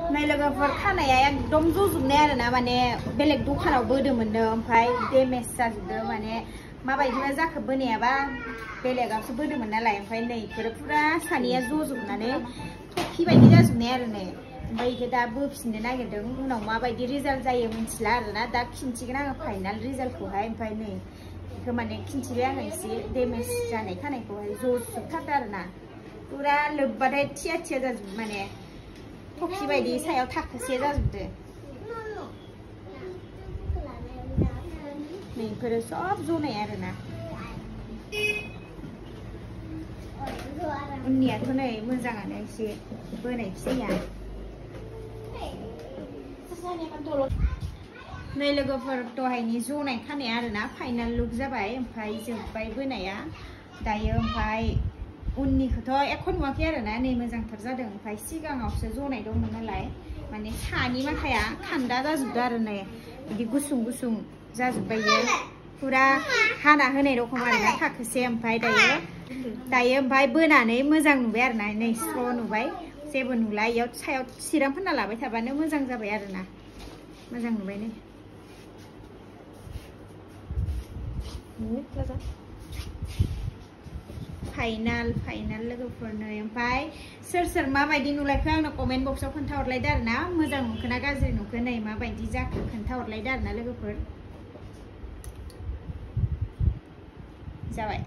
नै लोगोफोर खानाया एकदम जजोबनाय आरोना माने बेलेग दखानाव बोदोंमोननो ओमफ्राय डेमेज जाजोबदो माने माबायदिबा जाखो बोनायाबा बेलेगावसो बोदोंमोन नालाय ओमफ्राय नै इफोरो पुरा सानिया जजोबनानै थफि बायदि जाजोबनाय आरो नै ओमफ्राय इखो दा बोफिननो नागिरदों उनाव माबायदि रिजाल्ट जायो मिथिला आरोना दा खिन्थिगोन आङो फाइनाल रिजाल्टखौहाय ओमफ्राय नै इखो माने खिन्थिबाय आङो एसे डेमेज जानाय खानायखौहाय जजोबथारदो आरोना पुरा लोब्बाथाय थिया थिया जाजोबो माने थफि बायदि सायाव थाखोसे जाजोबदो नैफोरो सब जनाय आरोना उननियाथ' नै मोजाङानो एसे बोनाय फिसाया नै लोगोफोर दहायनि जनाय खानाया आरोना फाइनाल लुक जाबाय ओमफ्राय जोब्बाय बोनाया दायो ओमफ्राय उननिखौथ' एख' नुवाखै आरोना नै मोजांथार जादों ओमफ्राय सिगाङावसो जनाय दंमोन नालाय माने सानि माखाया खान्दा जाजोबदो आरो नै बिदि गुसुं गुसुं जाजोब्बाय इयो पुरा हाना होनाय रखम आरोना थाखोसे ओमफ्राय दायो ओमफ्राय बोनानै मोजां नुबाय आरोना नै स्र' नुबाय जेबो नुला इयाव सायाव सिराम फोनना लाबाय थाबानो मोजां जाबाय आरोना मोजां नुबाय नै फाइनाल लोगोफोर नै ओमफ्राय सोर माबायदि नुलायखो आंनो कमेन्ट बक्सआव खोन्थाहरलायदो आरोना मोजां नुखो ना गाज्रि नुखो नै माबायदि जाखो खोन्थाहरलायदो आरोना लोगोफोर जाबाय